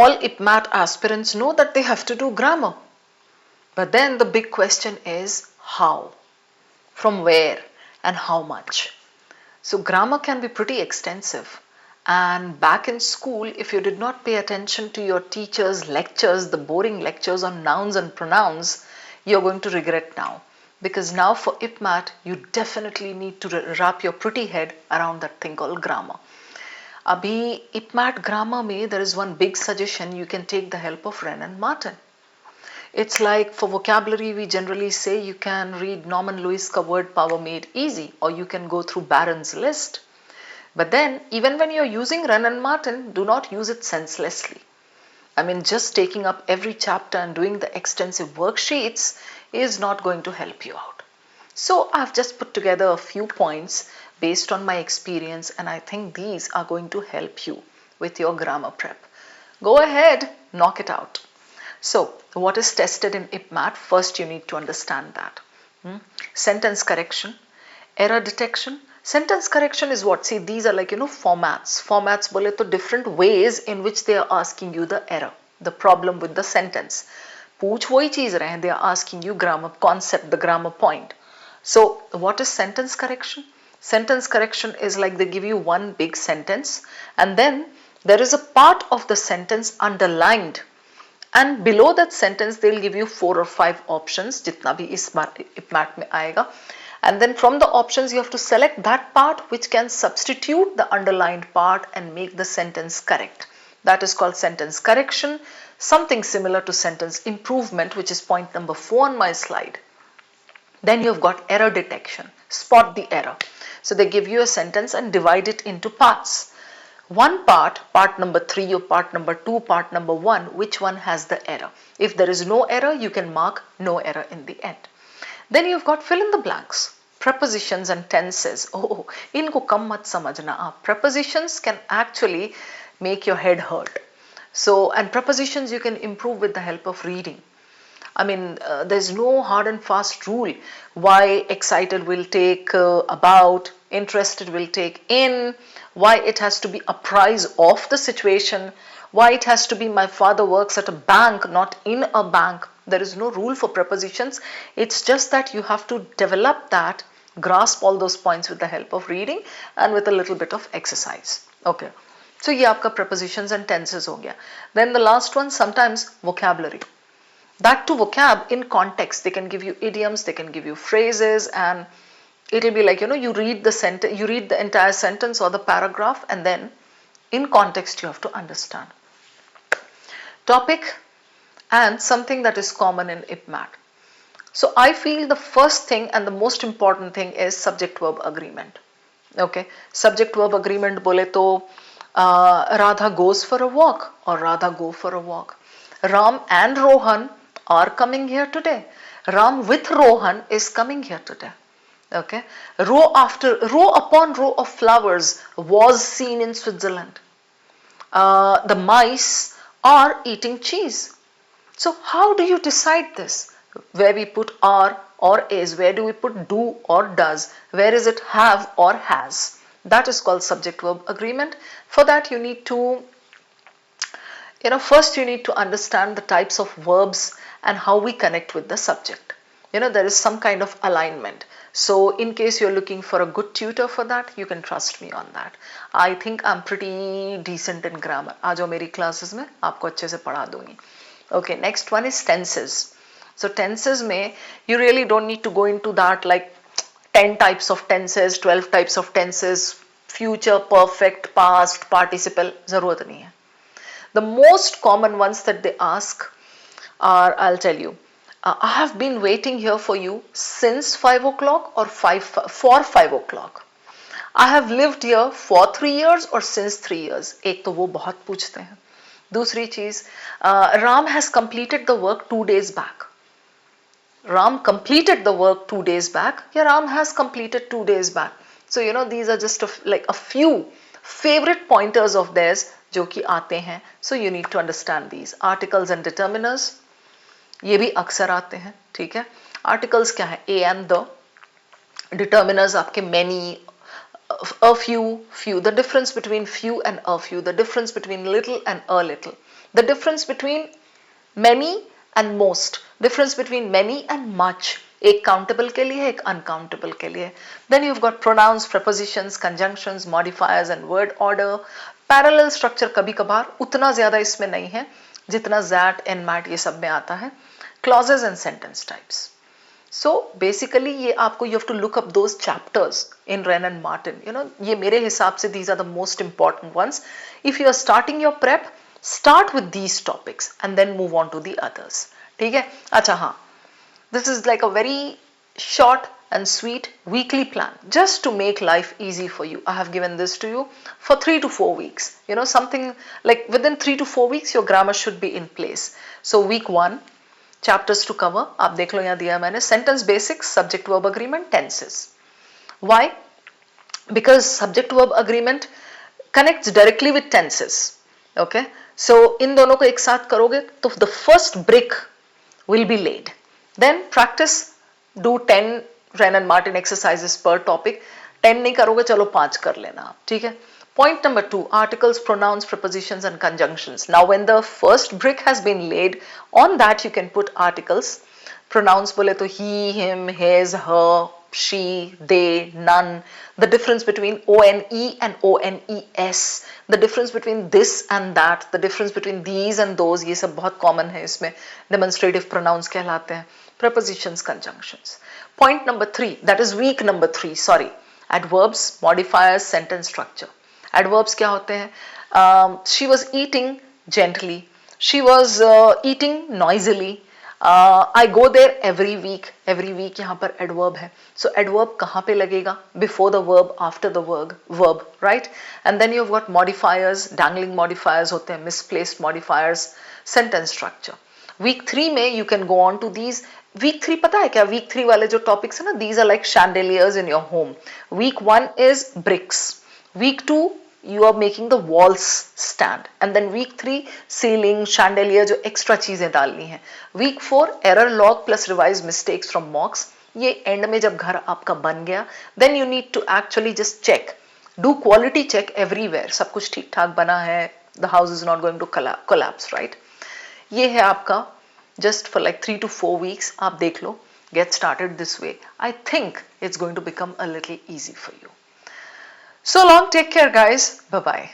all IPMAT aspirants know that they have to do grammar. But then the big question is how, from where, and how much. So grammar can be pretty extensive. And back in school, if you did not pay attention to your teacher's lectures, the boring lectures on nouns and pronouns, you're going to regret now. Because now for IPMAT, you definitely need to wrap your pretty head around that thing called grammar. Abhi IPMAT grammar mein, there is one big suggestion: you can take the help of Wren and Martin. It's like for vocabulary, we generally say you can read Norman Lewis' Word Power Made Easy, or you can go through Barron's list. But then, even when you're using Wren and Martin, do not use it senselessly. I mean, just taking up every chapter and doing the extensive worksheets is not going to help you out. So, I've just put together a few points based on my experience, and I think these are going to help you with your grammar prep. Go ahead, knock it out. So, what is tested in IPMAT? First, you need to understand that. Sentence correction, error detection. Sentence correction is what? See, these are like, formats. Formats bole to different ways in which they are asking you the error, the problem with the sentence. Pooch wohi cheez rahe hain, they are asking you grammar concept, the grammar point. So, what is sentence correction? Sentence correction is like they give you one big sentence and then there is a part of the sentence underlined. And below that sentence, they'll give you 4 or 5 options, jitna bhi is IPMAT mein aayega. And then from the options, you have to select that part which can substitute the underlined part and make the sentence correct. That is called sentence correction, something similar to sentence improvement, which is point number 4 on my slide. Then you've got error detection, spot the error. So they give you a sentence and divide it into parts. One part, part number 3 or part number 2, part number 1, which one has the error? If there is no error, you can mark no error in the end. Then you've got fill in the blanks, prepositions and tenses. Oh, inko kam mat samajhna. Prepositions can actually make your head hurt. So, and prepositions you can improve with the help of reading. I mean, there's no hard and fast rule why excited will take about, interested will take in, why it has to be apprise of the situation, why it has to be my father works at a bank, not in a bank. There is no rule for prepositions. It's just that you have to develop that, grasp all those points with the help of reading and with a little bit of exercise. Okay. So, ye aapka prepositions and tenses ho gaya. Then the last one, sometimes vocabulary. That to vocab in context, they can give you idioms, they can give you phrases, and it'll be like, you read the sentence, you read the entire sentence or the paragraph, and then in context you have to understand. Topic and something that is common in IPMAT. So I feel the first thing and the most important thing is subject verb agreement. Okay, subject verb agreement bole to Radha goes for a walk or Radha go for a walk. Ram and Rohan are coming here today. Ram with Rohan is coming here today. Okay, row upon row of flowers was seen in Switzerland. The mice are eating cheese. So how do you decide this? Where we put are or is, where do we put do or does, where is it have or has? That is called subject verb agreement. For that you need to, first you need to understand the types of verbs and how we connect with the subject. There is some kind of alignment. So in case you're looking for a good tutor for that, you can trust me on that. I think I'm pretty decent in grammar. Aajo meri classes mein aapko अच्छे से पढ़ा दूंगी. Okay, next one is tenses. So tenses mein, you really don't need to go into that like 10 types of tenses, 12 types of tenses, future, perfect, past, participle, ज़रूरत नहीं है. The most common ones that they ask are, I'll tell you, I have been waiting here for you since 5 o'clock or for 5 o'clock. I have lived here for 3 years or since 3 years. एक तो वो बहुत पूछते हैं. दूसरी चीज, Ram has completed the work 2 days back. Ram completed the work 2 days back. Yeah, Ram has completed 2 days back. So these are just like a few favorite pointers of theirs जो कि आते हैं. So you need to understand these. Articles and determiners, ये भी अक्सर आते हैं. ठीक है. Articles क्या है? A and the. Determiners आपके many, a few, the difference between few and a few, the difference between little and a little, the difference between many and most, difference between many and much, एक countable के लिए एक uncountable के लिए. Then you've got pronouns, prepositions, conjunctions, modifiers and word order. Parallel structure कभी कभार, उतना ज़्यादा इसमें नहीं है जितना ZAT, NMAT ये सब में आता है. Clauses and sentence types. So basically ये आपको you have to look up those chapters in Wren and Martin. You know, ये मेरे हिसाब से these are the most important ones. If you are starting your prep, start with these topics and then move on to the others. ठीक है? अच्छा हाँ, this is like a very short and sweet weekly plan just to make life easy for you. I have given this to you for 3 to 4 weeks. You know, something like within 3 to 4 weeks your grammar should be in place. So week 1, chapters to cover, आप देख लो यहाँ दिया मैंने, sentence basics, subject verb agreement, tenses. Why? Because subject verb agreement connects directly with tenses. Okay, so इन दोनों को एक साथ करोगे तो the first brick will be laid. Then practice, do 10 Wren and Martin exercises per topic. 10 नहीं करोगे, चलो 5 कर लेना आप, ठीक है. Point number 2, articles, pronouns, prepositions and conjunctions. Now when the first brick has been laid, on that you can put articles. Pronouns बोले तो he, him, his, her, she, they, none. The difference between one and ones. The difference between this and that. The difference between these and those. ये सब बहुत common है इसमें. Demonstrative pronouns कहलाते हैं. Prepositions, conjunctions. Point number 3, that is week number 3, sorry. Adverbs, modifiers, sentence structure. Adverbs क्या होते हैं? She was eating gently. She was eating noisily. I go there every week. Every week यहाँ पर adverb है. So adverb कहाँ पे लगेगा? Before the verb, after the verb, right? And then you've got modifiers, dangling modifiers होते हैं, misplaced modifiers, sentence structure. Week 3 में you can go on to these. Week 3 पता है क्या? Week 3 वाले जो topics है ना, these are like chandeliers in your home. Week 1 is bricks. Week 2 you are making the walls stand, and then week 3 ceiling, chandelier, जो extra चीजें डालनी है. Week 4 error log plus revised mistakes from mocks. ये end में जब घर आपका बन गया, then you need to actually just check, do quality check everywhere. सब कुछ ठीक ठाक बना है, the house is not going to collapse, right? ये है आपका just for like 3 to 4 weeks. आप देख लो, get started this way. I think it's going to become a little easy for you. So long, take care guys, bye bye.